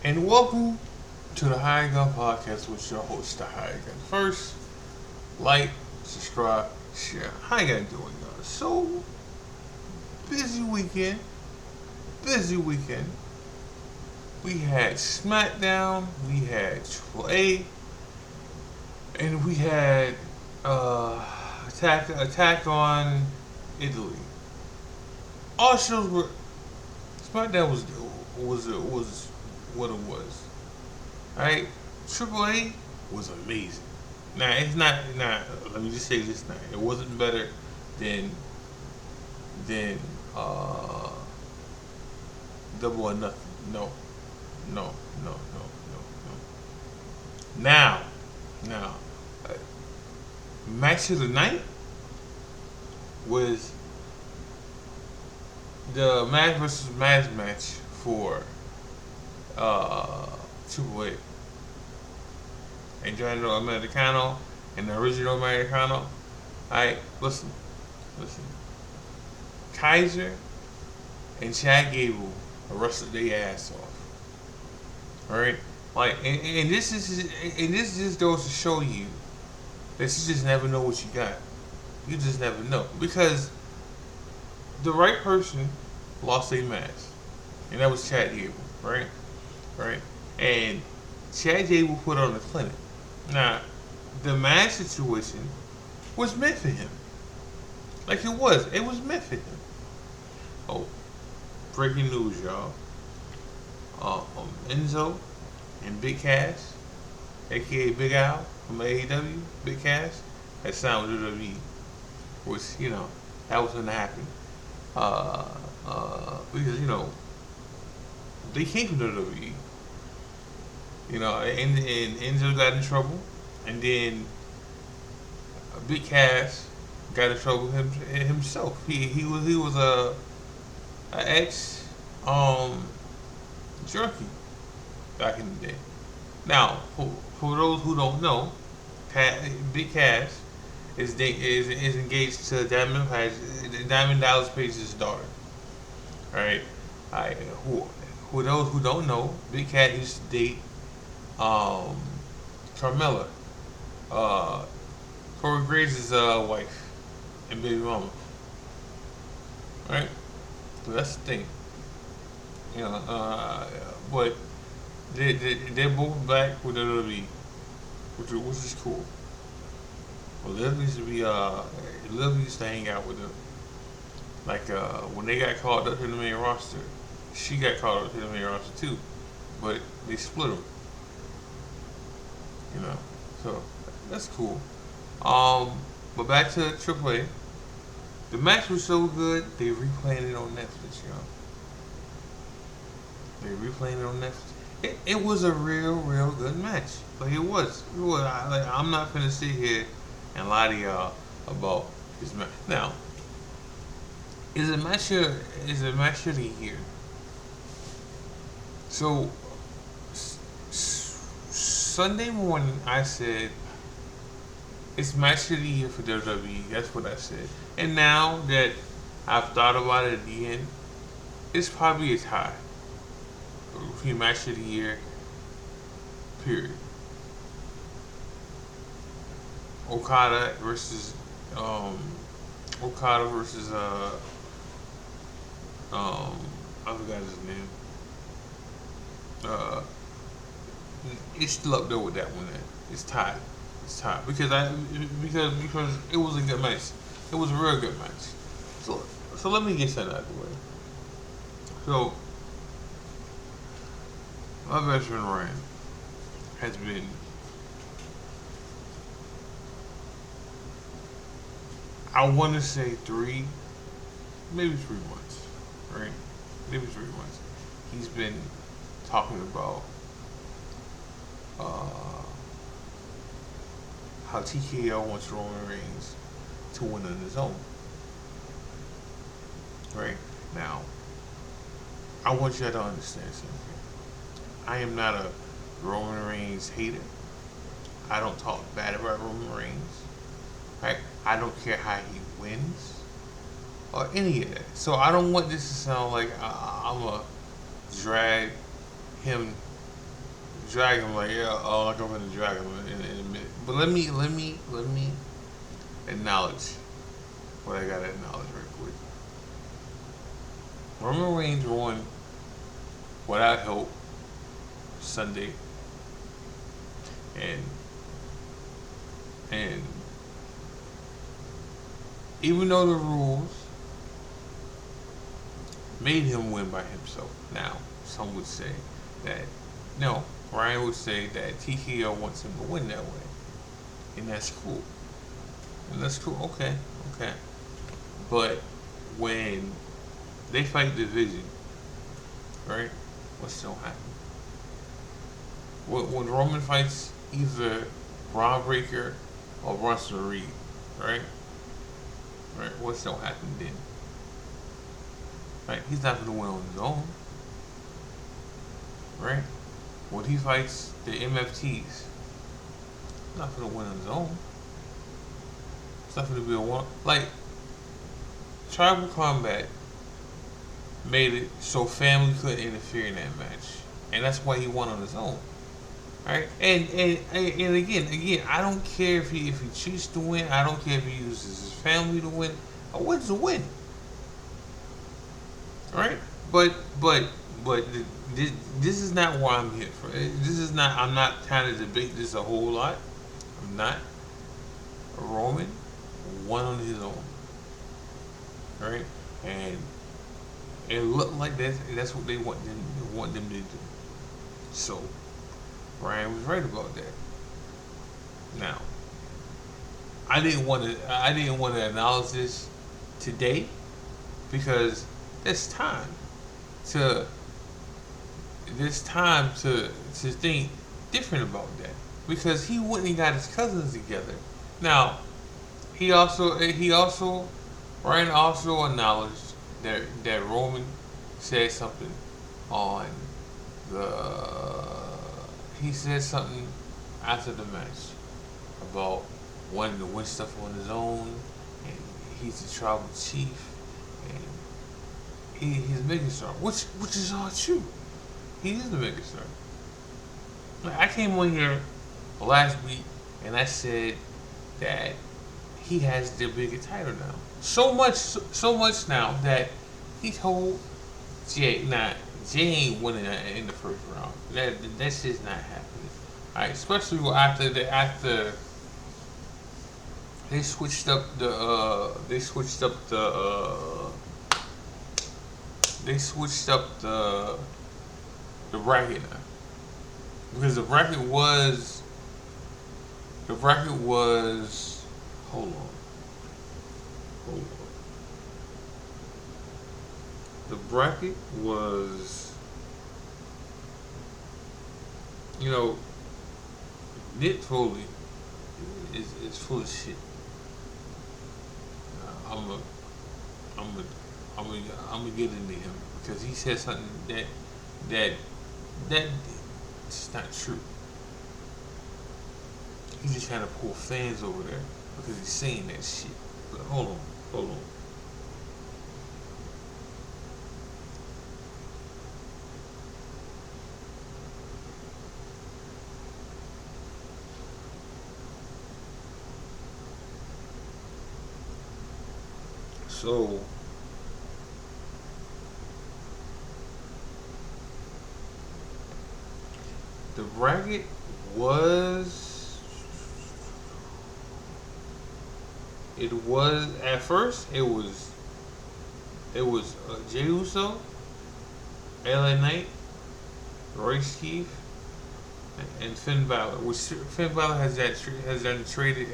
and welcome to the hiredgun podcast with your host, the hiredgun. First, like, subscribe, share. How you guys doing, y'all? So busy weekend, busy weekend. We had SmackDown, we had Triple A, and we had attack on Italy. All shows were SmackDown was what it was. Right? Triple A was amazing. Now it's not. Now let me just say this. Now it wasn't better than than Double or Nothing. No, no, no, no, no, no. Now, uh, match of the night was the Mad versus Mad match for uh, Triple A. Enjoying Americano and the original Americano. Alright, listen. Kaiser and Chad Gable wrestled their ass off. Alright? And this just goes to show you that you just never know what you got. You just never know. Because the right person lost a match. And that was Chad Gable, right? Right? And Chad Gable put on a clinic. Now, the match situation was meant for him. Like it was. It was meant for him. Oh, breaking news, y'all. Enzo and Big Cass, aka Big Al from AEW, Big Cass, had signed with WWE, which, that was going to happen. Because, they came from WWE. And Enzo got in trouble, and then Big Cass got in trouble himself. He was a ex junkie back in the day. Now, for those who don't know, Big Cass is engaged to Diamond Dallas Page's daughter. All right, who those who don't know, Big Cat used to date Carmella, uh, Corey Graves' wife and baby mama. Right? So that's the thing. But they're both back with WWE, which is cool. Well, Liv used to hang out with them. Like when they got called up to the main roster, she got called up to the main roster too, but they split them. You know, so that's cool. But back to Triple A. The match was so good they replaying it on Netflix, y'all. They replaying it on Netflix. It was a real good match. Like it was. I'm not gonna sit here and lie to y'all about this match. Now, is it match of the year? So Sunday morning, I said it's match of the year for WWE. That's what I said. And now that I've thought about it at the end, it's probably a tie between match of the year. Period. Okada versus um, Okada versus I forgot his name. Uh, it's still up there with that one. It's tied. It's tied because it was a good match. It was a real good match. So let me get that out of the way. So my best friend Ryan has been I want to say maybe 3 months, right? Maybe 3 months. He's been talking about uh, how TKO wants Roman Reigns to win on his own. Right? Now, I want you to understand something. I am not a Roman Reigns hater. I don't talk bad about Roman Reigns. Right? I don't care how he wins or any of that. So I don't want this to sound like I'm a drag him drag him like yeah. Oh, I'm going to drag him in a minute. But let me acknowledge what I gotta acknowledge right quick. Roman Reigns won without help Sunday, and and even though the rules made him win by himself, now some would say that no. Ryan would say that TKO wants him to win that way, and that's cool. And that's cool. Okay, okay. But when they fight division, right? What's still happening? When Roman fights either Braun Breaker or Bronson Reed, right? Right. What's still happening then? Right. He's not going to win on his own, right? When he fights the MFTs, he's not going to win on his own. It's not going to be a one. Like tribal combat made it so family couldn't interfere in that match, and that's why he won on his own. Right? And again, I don't care if he cheats to win. I don't care if he uses his family to win. A win's a win. Right? But this is not why I'm here for. This is not. I'm not trying to debate this a whole lot. I'm not. Roman won on his own. Right? And it looked like that's what they want them to do. So Ryan was right about that. Now, I didn't want to acknowledge this today because there's time to think different about that because he went and got his cousins together. Now, Ryan also acknowledged that Roman said something on the he said something after the match about wanting to win stuff on his own, and he's the tribal chief, and he's a megastar, which is all true. He is the megastar. Like, I came on here last week and I said that he has the bigger title now. So much now that he told Jay, Jay ain't winning in the first round. That's just not happening. Alright, especially after they switched up the bracket now. Because the bracket was hold on. The bracket was, Nick Foley is full of shit. I'm gonna get into him because he said something that it's not true. He's just trying to pull fans over there because he's saying that shit. But hold on. So the bracket was at first it was Jey Uso, LA Knight, Royce Keith, and Finn Balor, which Finn Balor has gotten traded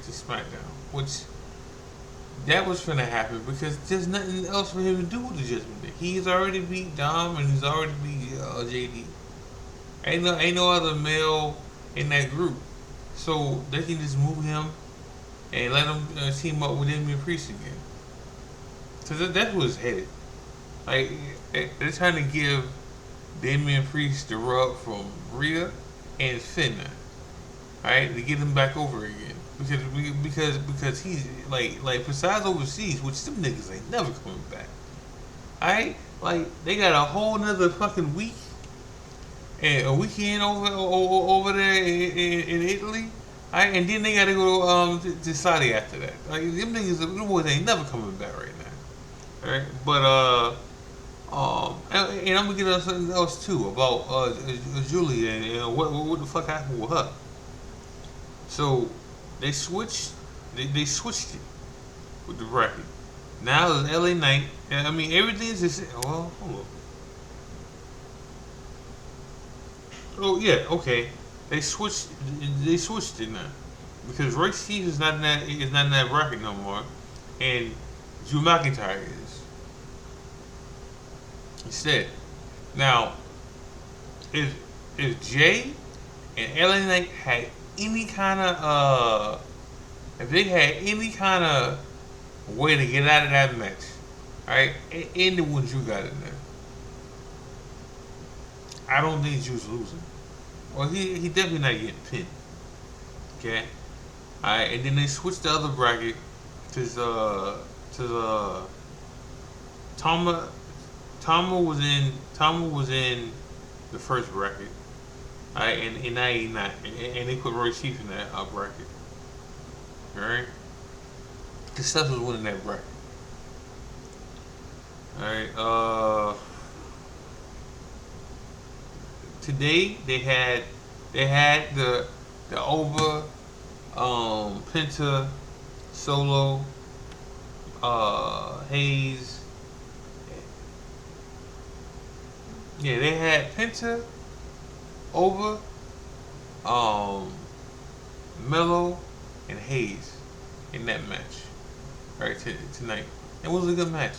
to SmackDown, which that was finna happen because there's nothing else for him to do with the Judgment Day. He's already beat Dom and he's already beat JD. Ain't no other male in that group, so they can just move him and let him team up with Damian Priest again. Cause that's what's headed. Like they're trying to give Damian Priest the rub from Rhea and Finn, right, to get him back over again. Because he's like besides overseas, which some niggas ain't never coming back. Alright? Like they got a whole nother fucking week and a weekend over there in Italy. Right, and then they got to go to Saudi after that. Like them niggas, them boys ain't never coming back right now. All right, but and I'm gonna get on something else too about Julie and what the fuck happened with her. So they switched they switched it with the bracket. Now it's LA Knight. I mean everything's just well. Hold on. Oh yeah, okay. They switched. They switched it now because Roy Steve is not in that bracket no more, and Drew McIntyre is instead. Now, if Jay and LA Knight had any kind of if they had any kind of way to get out of that match, right, and the ones you got in there, I don't think Drew's losing. Well, he definitely not getting pinned. Okay. Alright, and then they switched the other bracket to the Tama Tama was in the first bracket. Alright, and now he's not. And they put Roy Chief in that bracket. Alright? Because Seth was winning that bracket. Alright, today they had the over Penta Solo Hayes. Yeah, they had Penta over Mello and Hayes in that match. Right tonight. It was a good match.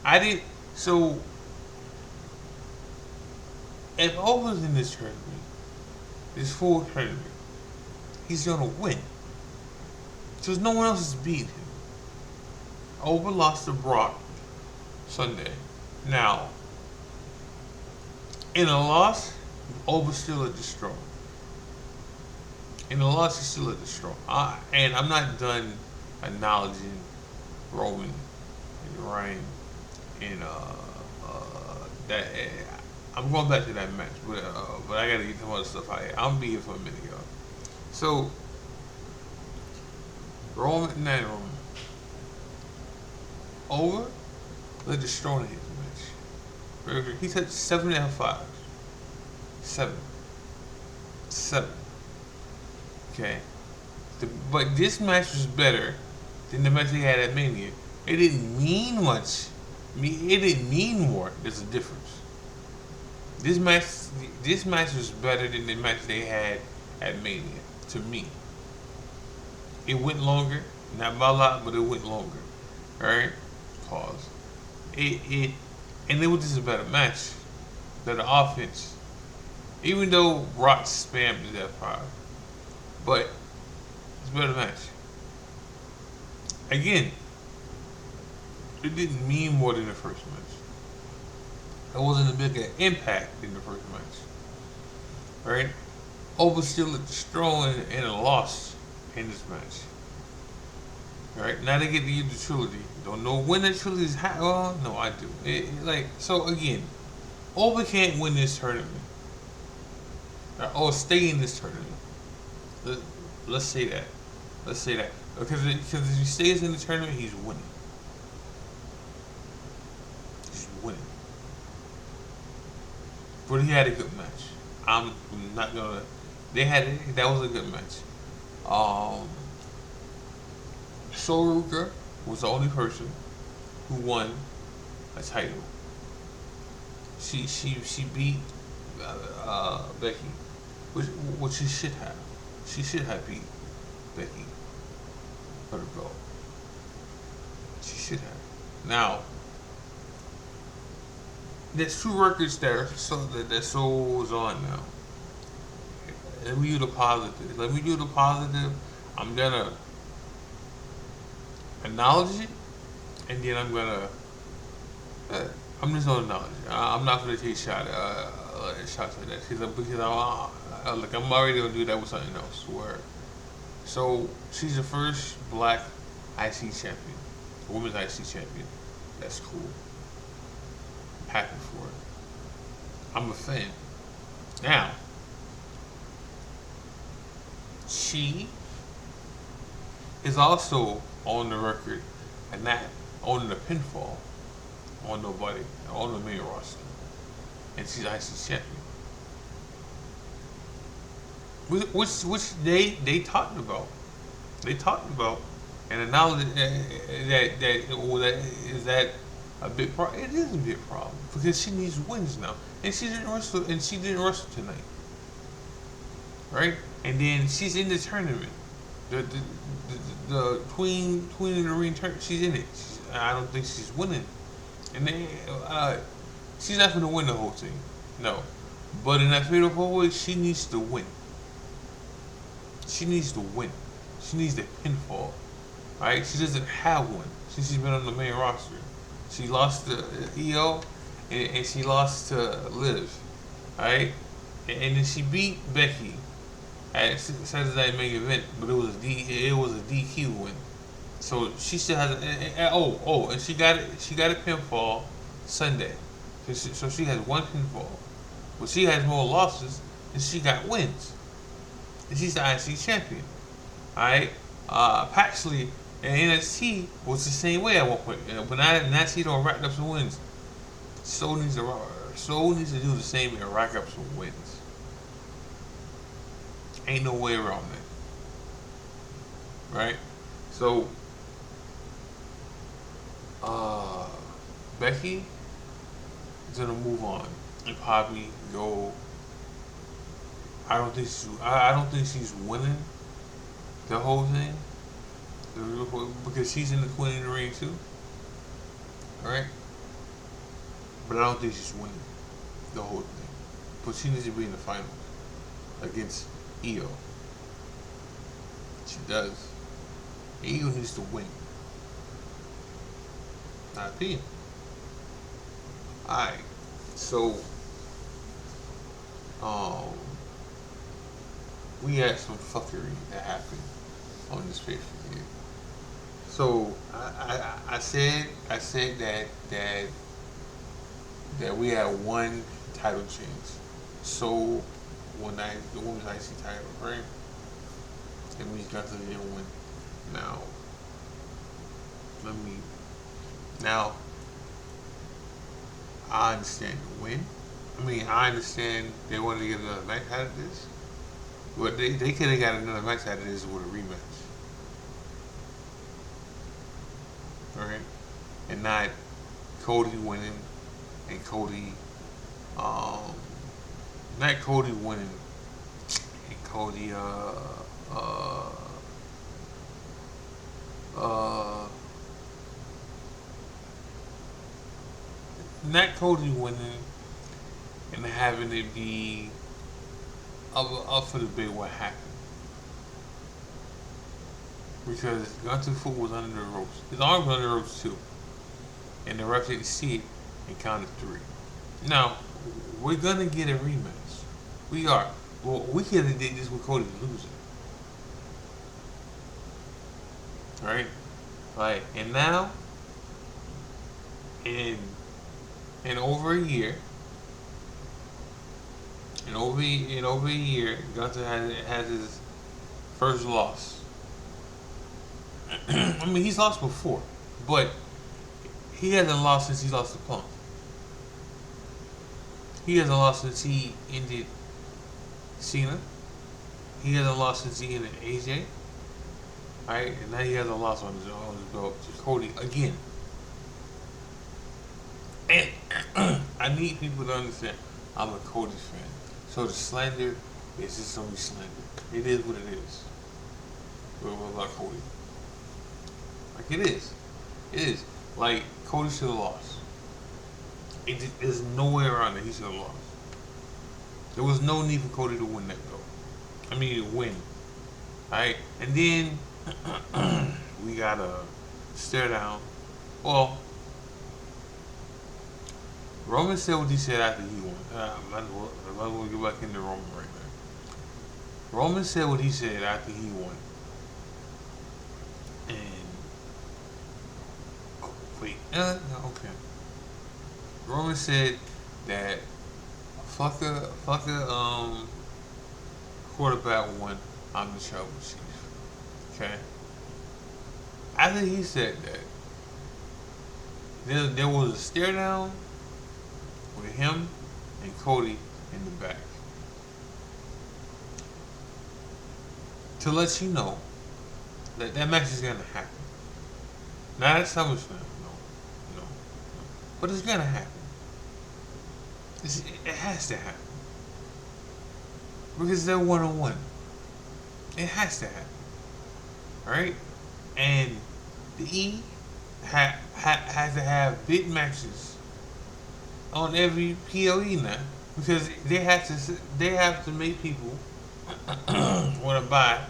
I did so if Over's in this tournament, this full tournament, he's gonna win. Because no one else is beating him. Over lost to Brock Sunday. Now, in a loss, Over's still a destroyer. In a loss, he's still a destroyer. And I'm not done acknowledging Roman and Ryan and that. I'm going back to that match, but I gotta get some other stuff out here. I'm be here for a minute, y'all. So, not Roman. Over the destroying his match. He touched 7.5. 7. 7. Okay. But this match was better than the match they had at Mania. It didn't mean much. It didn't mean more. There's a difference. This match was better than the match they had at Mania, to me. It went longer, not by a lot, but it went longer. Alright? Pause. And it was just a better match. Better offense. Even though Rock spammed his F5. But it's a better match. Again, it didn't mean more than the first match. It wasn't a bigger impact than the first match. Right? Over still destroying and a loss in this match. Right? Now they get to use the trilogy. Don't know when the trilogy is well, no, I do. So again, Over can't win this tournament. Or stay in this tournament. Let's say that. Let's say that. Because if he stays in the tournament, he's winning. He's winning. But he had a good match. I'm not gonna. That was a good match. Soruka was the only person who won a title. She beat Becky, which she should have. She should have beat Becky for the belt. She should have. Now, there's two records that Soul's on now. Let me do the positive. I'm gonna acknowledge it, and then I'm just gonna acknowledge it. I'm not gonna take shots like that because I'm already gonna do that with something else. So she's the first black IC champion, women's IC champion. That's cool. I'm happy for it. I'm a fan. Now, she is also on the record and not owning a pinfall on nobody on the main roster, and she's IC champion, which they talked about. They talked about, and now that is that a big problem. It is a big problem because she needs wins now, and she didn't wrestle, tonight, right? And then she's in the tournament, the Queen in the Ring tournament. She's in it. I don't think she's winning, and then she's not going to win the whole thing, no. But in that fatal four way, she needs to win. She needs to win. She needs the pinfall. Right? She doesn't have one since she's been on the main roster. She lost to EO and she lost to Liv. Right? And then she beat Becky at Saturday Night Main Event, but it was a DQ win. So she still has and she got it. She got a pinfall Sunday. So she has one pinfall, but she has more losses and she got wins. And she's the IC champion. Alright? Paxley and NXT was the same way at one point. But now she don't rack up some wins. So needs to do the same and rack up some wins. Ain't no way around that. Right? So Becky is gonna move on and probably go. I don't think she's winning the whole thing because she's in the Queen of the Ring too. Alright? But I don't think she's winning the whole thing. But she needs to be in the finals against Io. She does. Io needs to win. Not opinion. Alright. So we had some fuckery that happened on this pay per view. So I said that we had one title change. So one night the women's IC title, right? And we got to the win. Now I understand the win. I understand they wanted to get another match out of this. But they could have got another match out of this with a rematch. Alright? And not Cody winning and Cody not Cody winning and Cody not Cody winning and having it be up for debate what happened. Because Gunther Foot was under the ropes. His arm was under the ropes too. And the ref didn't see it and counted 3. Now, we're gonna get a rematch. We are. Well, we could have did this with Cody losing. Right? Right. And now, in over a year, in over a year, Gunther has his first loss. He's lost before, but he hasn't lost since he lost to Punk. He hasn't lost since he ended Cena. He hasn't lost since he ended AJ. Alright, and now he hasn't lost on his belt to Cody again. And I need people to understand I'm a Cody fan. So the slander is just gonna be slander. It is what it is. What about Cody? Like it is. It is. Like Cody should have lost. There's no way around it. He should have lost. There was no need for Cody to win that though. Win. Alright? And then we got a stare down. Well, Roman said what he said after he won. I'm not going to get back into Roman right now. Roman said what he said after he won. And okay. Roman said that fuck a quarterback one. I'm the trouble chief. Okay. After he said that, there was a stare down with him and Cody in the back to let you know that that match is gonna happen. Not at SummerSlam, no, but it's gonna happen. It has to happen because they're 1-on-1. It has to happen, right? And the has to have big matches on every PLE now because they have to make people want to buy.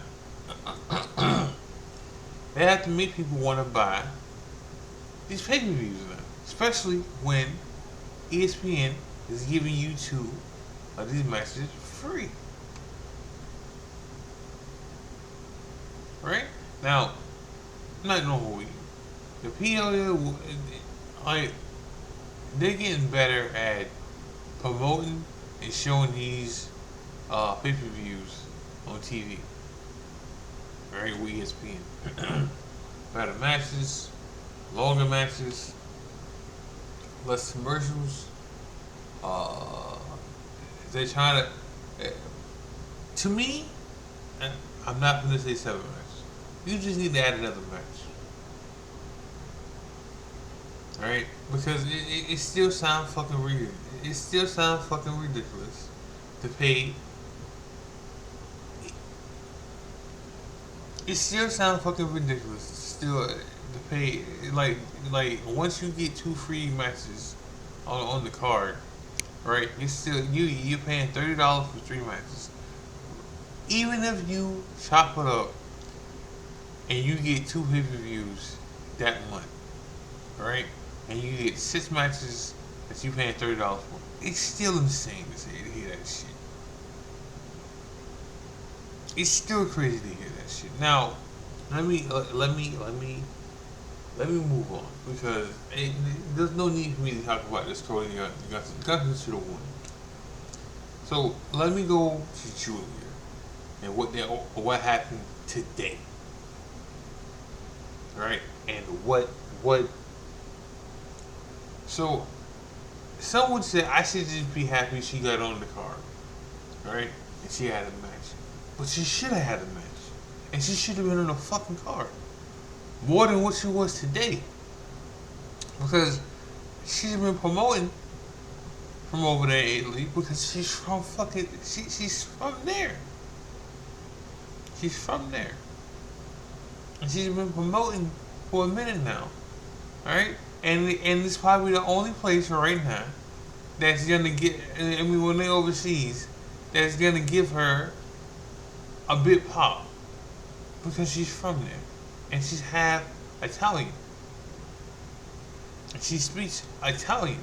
They have to make people want to buy these pay per views now, especially when ESPN is giving you two of these matches free. Right now, I'm not gonna hold you. The PLE, like, they're getting better at promoting and showing these pay per views on TV. Right, with ESPN. Better matches, longer matches, less commercials. They're trying to. To me, I'm not going to say 7 matches. You just need to add another match. Alright? Because it still sounds fucking weird. It still sounds fucking ridiculous to pay. It still sounds fucking ridiculous still to pay, like once you get 2 free matches on the card, right? You're paying $30 for 3 matches. Even if you chop it up and you get 2 pay-per-views that month, right? And you get 6 matches that you paying $30 for. It's still insane to hear that shit. It's still crazy to hear that shit. Now, let me move on because there's no need for me to talk about this Cody Guns should have won. So let me go to Julia and what happened today, right? And what. So some would say I should just be happy she got on the card, right? And she had a match. But she should have had a match. And she should have been on the fucking card. More than what she was today. Because she's been promoting from over there in Italy because she's from fucking she's from there. She's from there. And she's been promoting for a minute now. Alright? And it's probably the only place right now that's gonna get, I mean, when they're overseas, that's gonna give her a bit pop because she's from there and she's half Italian and she speaks Italian.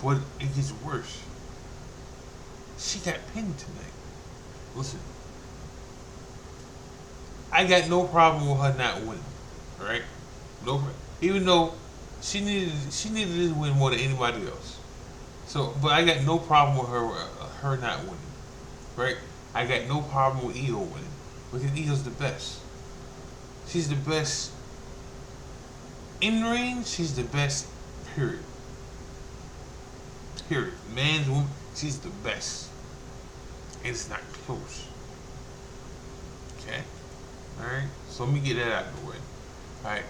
But it gets worse. She got pinned tonight. Listen, I got no problem with her not winning, right? No, even though she needed this win more than anybody else. So, but I got no problem with her not winning, right? I got no problem with Io winning because Io's the best. She's the best in ring. She's the best. Period. Period. Man's woman. She's the best. It's not close. Okay. All right. So let me get that out of the way. All right.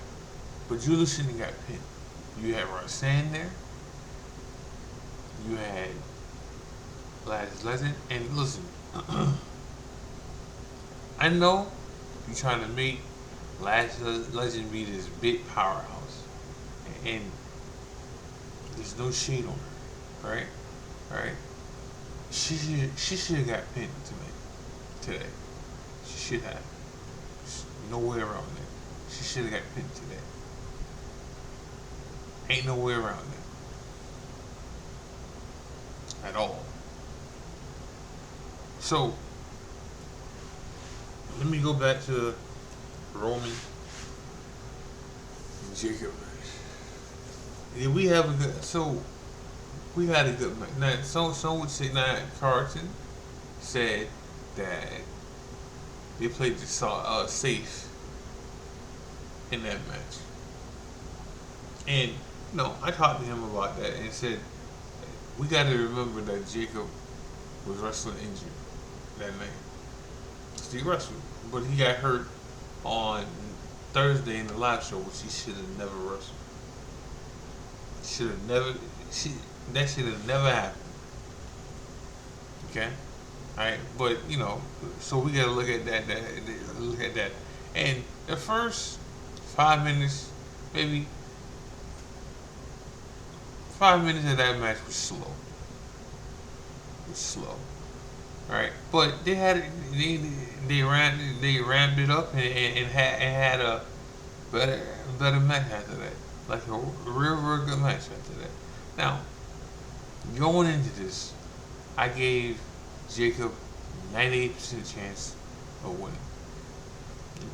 But Julia shouldn't have got pinned. You had Roxanne there. You had Last Legend, and listen, I know you're trying to make Last Legend be this big powerhouse, and there's no shade on her, right? Right? She should have got pinned today. She should have. No way around that. She should have got pinned today. Ain't no way around that. At all. So let me go back to Roman and Jacob match. Yeah, we have a good. So we had a good match. Now, some would say now Carlton said that they played the safe in that match, and I talked to him about that and said we got to remember that Jacob was wrestling injured that night. He wrestled, but he got hurt on Thursday in the live show, which he should have never wrestled. Should have never. She, that should have never happened. Okay, all right, but so we gotta look at look at that. And the first 5 minutes, maybe 5 minutes of that match was slow. It was slow. All right, but they ramped it up and had a better match after that, like a real good match after that. Now going into this, I gave Jacob 98% chance of winning,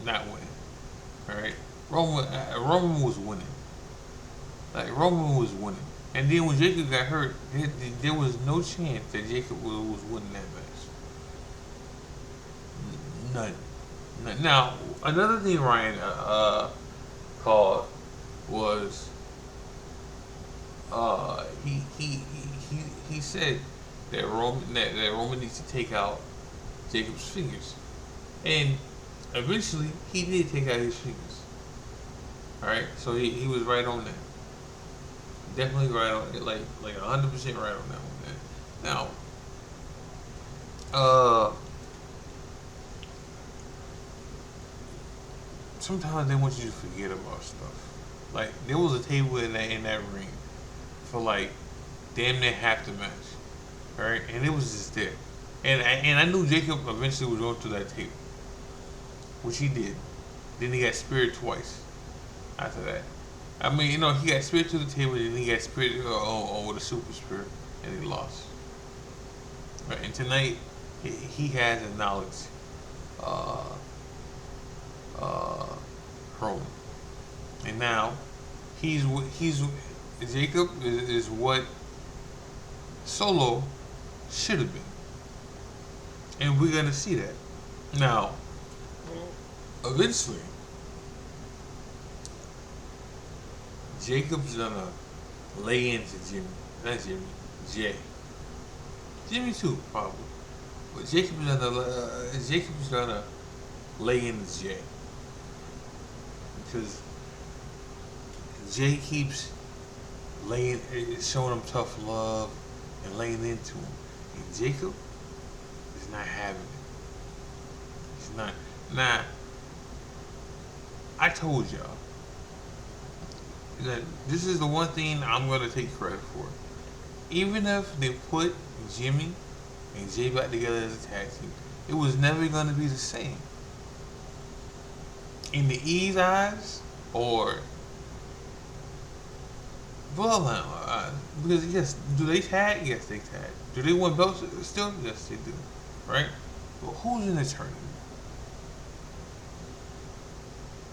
not winning. All right, Roman was winning. Like Roman was winning, and then when Jacob got hurt, there was no chance that Jacob was winning that match. None. None. Now another thing Ryan called was he said that Roman needs to take out Jacob's fingers, and eventually he did take out his fingers. All right, so he was right on that. Definitely right on it, like 100% right on that one. Man. Now, sometimes they want you to forget about stuff. Like there was a table in that ring for like damn near half the match, all right, and it was just there. And I knew Jacob eventually was going through that table, which he did. Then he got speared twice after that. I mean, he got speared to the table, and then he got speared with a super spear, and he lost. Right, and tonight, he has acknowledged uh, uh, Roman, and now he's Jacob is what Solo should have been, and we're gonna see that now. Eventually, Jacob's gonna lay into Jimmy. Not Jimmy. Jay. Jimmy too, probably. But Jacob's gonna lay into Jay. Because Jay keeps showing him tough love and laying into him. And Jacob is not having it. He's not. Now, I told y'all that this is the one thing I'm gonna take credit for. Even if they put Jimmy and Jay back together as a tag team, it was never gonna be the same. In the E's eyes or Bloodline eyes, because yes, do they tag? Yes, they tag. Do they win belts still? Yes, they do. Right? But who's in the tournament?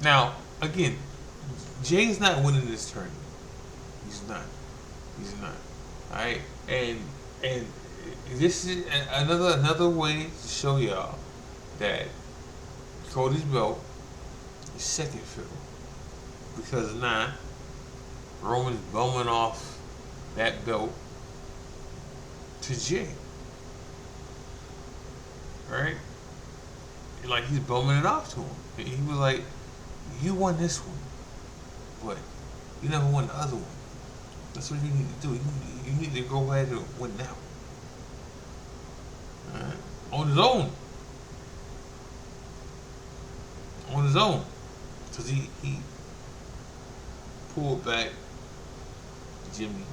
Now, again, Jay's not winning this tournament. He's not. He's not. Alright? And this is another way to show y'all that Cody's belt is second fiddle. Because now Roman's bumming off that belt to Jay. Right? Like he's bumming it off to him. He was like, you won this one, but you never won the other one. That's what you need to do. You need to go ahead and win now. Alright? On his own. On his own. Because he pulled back Jimmy.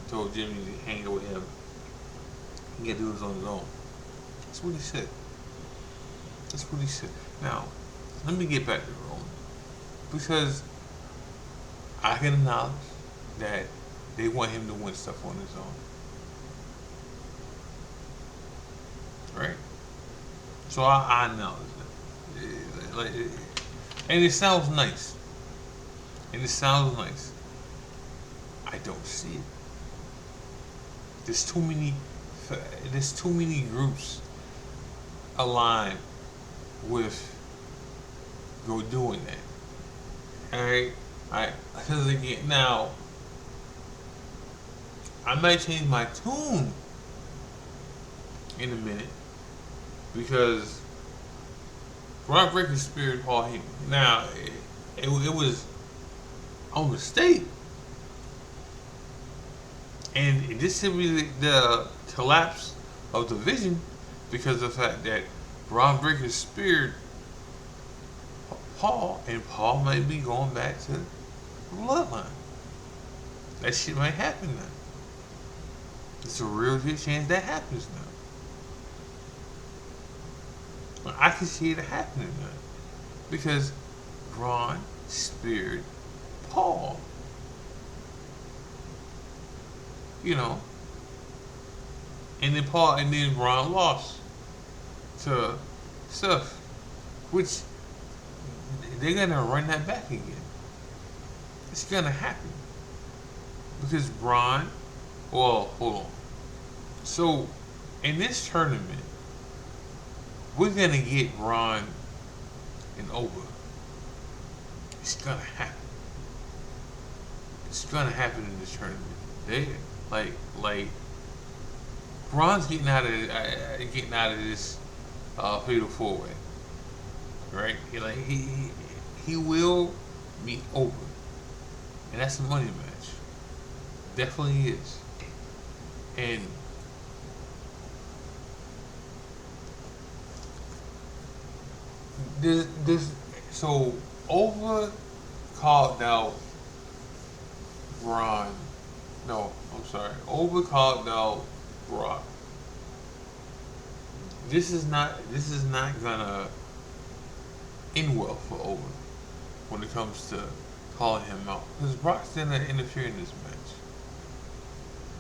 Told Jimmy to hang with him. He got to do this on his own. That's what he said. That's what he said. Now, let me get back to Roman. Because I can acknowledge that they want him to win stuff on his own. Right? So I acknowledge that. And it sounds nice. And it sounds nice. I don't see it. There's too many. There's too many groups aligned with go doing that. Alright? Alright. Because again, now, I might change my tune in a minute because Ron Breaker's spirit Paul Heyman. Now, it was a mistake. And this should be the collapse of the vision because of the fact that Ron Breaker's spirit Paul, and Paul might be going back to the bloodline. That shit might happen now. It's a real good chance that happens now. I can see it happening now. Because Ron spared Paul. You know. And then Ron lost to Seth. Which they're gonna run that back again. It's gonna happen. Because Ron, well, hold on. So, in this tournament, we're gonna get Ron and Oba. It's gonna happen. It's gonna happen in this tournament. They like Ron's getting out of this fatal four way, right? He will meet Oba, and that's a money match. Definitely is, and this so Oba called out Ron. No, I'm sorry. Oba called out Brock. This is not gonna end well for Oba when it comes to calling him out because Brock's gonna interfere in this match.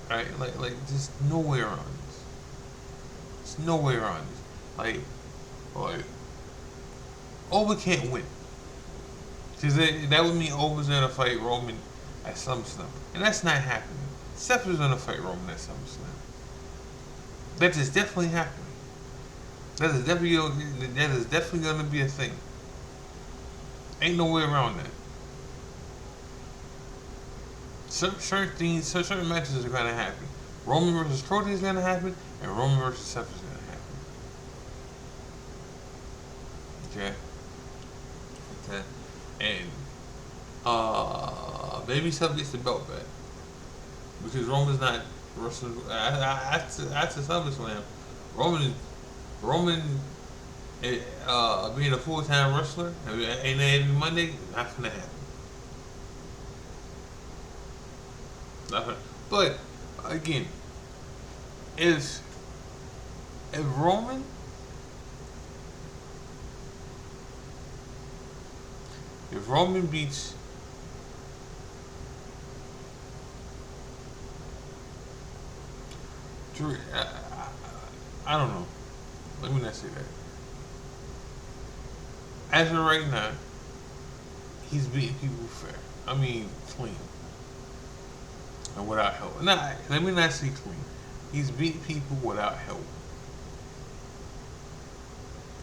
Right? Like there's no way around this. There's no way around this. Like Oba can't win. Because that would mean Oba's gonna fight Roman at SummerSlam. And that's not happening. Seth is gonna fight Roman at SummerSlam. That is definitely happening. That is definitely gonna be a thing. Ain't no way around that. Certain matches are gonna happen. Roman versus Cody is gonna happen, and Roman versus Seth is gonna happen. Okay. And maybe Seth gets the belt back because Roman's not wrestling after SummerSlam. Roman being a full-time wrestler and every Monday, not gonna happen. But again, if Roman beats Drew, I don't know. Let me not say that. As of right now, he's beating people fair. I mean, clean. And without help. Nah, let me not say clean. He's beating people without help.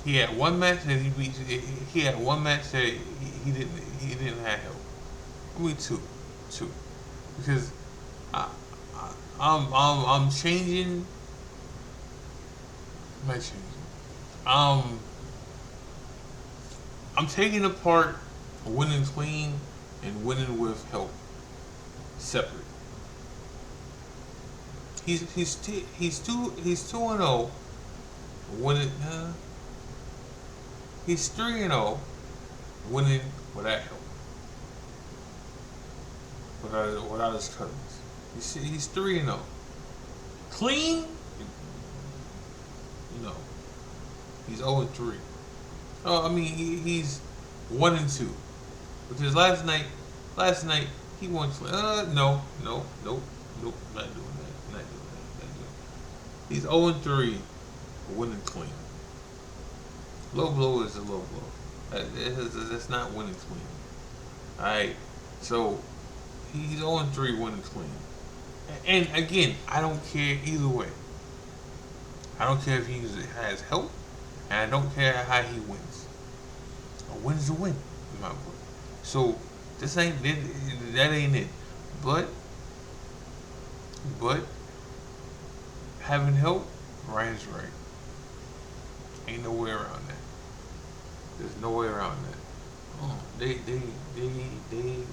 He had one match that he had one match that he didn't have help. I mean two, because I'm changing. I'm not changing. I'm taking apart winning clean and winning with help separate. He's 2-0 winning. He's 3-0 winning without help. Without his cousins. He's 3-0. Clean? No. He's 0-3. Oh, I mean he's 1-2. Because last night he won clean. No, nope, not doing that. He's 0-3 winning clean. Low blow is a low blow. That's not winning clean. Alright, so He's 0-3 winning clean. And again, I don't care either way. I don't care if he has help, and I don't care how he wins. A win's a win, in my book. So this ain't that ain't it. But but having help, Ryan's right. Ain't no way around that. There's no way around that. Oh, they they they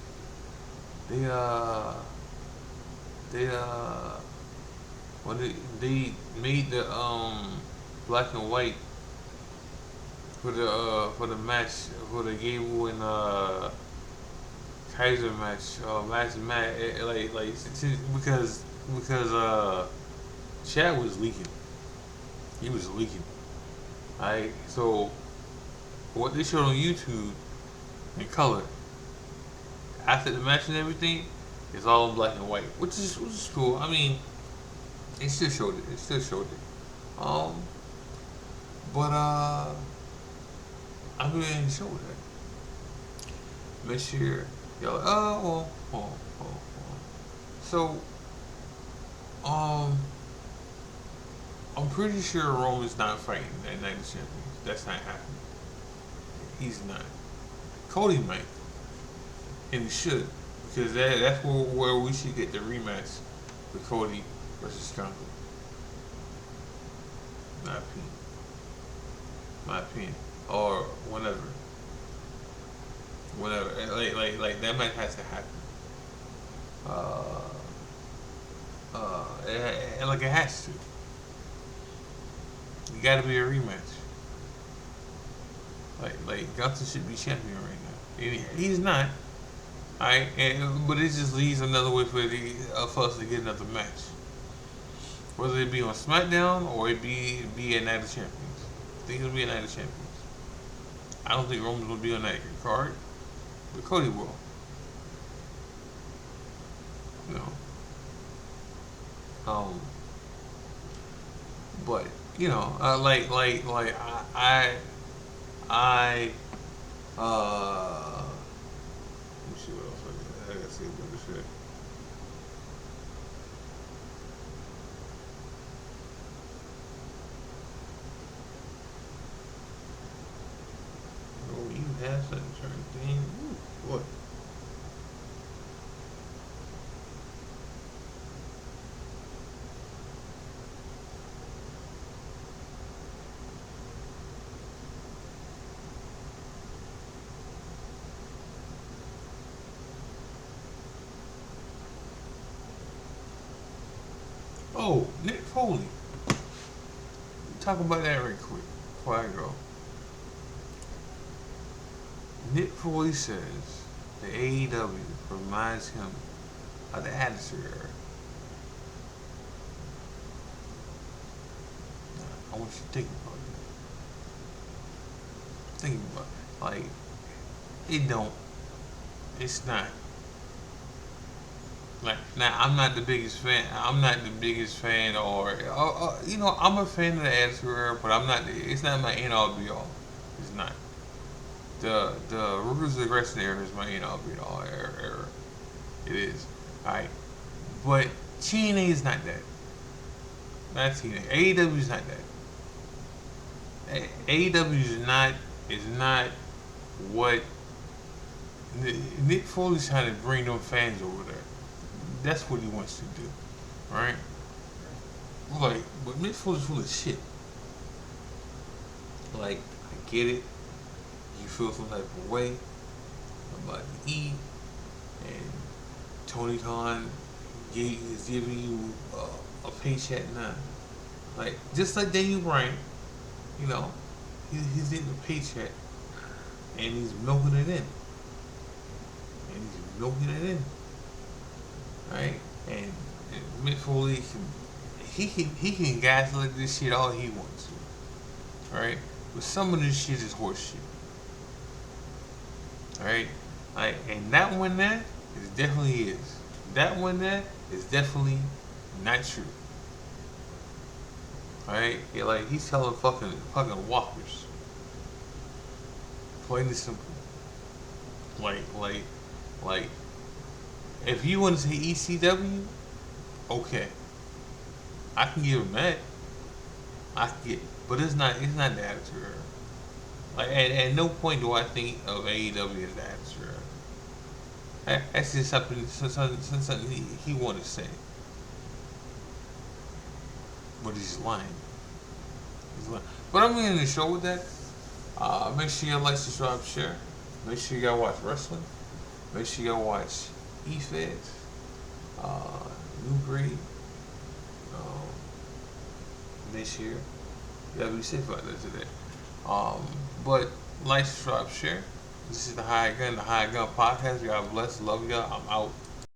when they made the black and white for the match for the Gable and Kaiser match match because Chad was leaking. He was leaking. Alright, so what they showed on YouTube in color after the match and everything is all in black and white, which is cool. I mean, it still showed it. It still showed it. But I didn't show that. Make sure y'all like, well. So I'm pretty sure Roman's not fighting that Night of Champions. That's not happening. He's not. Cody might, and he should, because that's where we should get the rematch with Cody versus Stronghold. My opinion. My opinion. Or whatever. Whatever. Like that match has to happen. Like it has to. You gotta be a rematch. Like Gunther should be champion right now. And he's not. Alright, but it just leaves another way for us to get another match. Whether it be on SmackDown or it be a Night of Champions. I think it'll be a Night of Champions. I don't think Roman's gonna be on that card, but Cody will. You know. But you know, I let me see what else I gotta say about this shit. Oh, you have such a certain thing. Ooh, what? Oh, Nick Foley. Talk about that right quick before I go. Nick Foley says the AEW reminds him of the Attitude Era. Now, I want you to think about that. Think about it. Like, it don't. It's not. Like, now I'm not the biggest fan. I'm not the biggest fan, you know, I'm a fan of the Attitude Era, but I'm not. It's not my end all be all. It's not. The Ruthless Aggression era is my end all be all era. It is. Alright. But TNA is not that. Not TNA. AEW is not that. AEW is not what Nick Foley's trying to bring them fans over there. That's what he wants to do. Right? Like, but Nick Foley's full of shit. Like, I get it. You feel some type of way about the E, and Tony Khan is giving you a paycheck now. Like, just like Daniel Bryan, you know, he's getting a paycheck, and he's milking it in. Right? And Mick Foley he can gaslight this shit all he wants to. Right? But some of this shit is horse shit. Alright? Like, and that one there is definitely is. That one there is definitely not true. Alright? Yeah, like he's telling fucking whoppers. Plain and simple. Like If you want to say ECW, okay, I can give him that. I can get, but it's not the Attitude Era. Like at no point do I think of AEW as the Attitude Era. That's just something he wanted to say, but he's lying. He's lying. But I'm ending the show with that. Make sure you like, subscribe, share. Make sure you gotta watch wrestling. Make sure you gotta watch E-Feds, uh, New Breed, um, this year. You gotta be safe out there today. Um, but like, subscribe, share. This is the High Gun podcast. God bless. Love y'all. I'm out.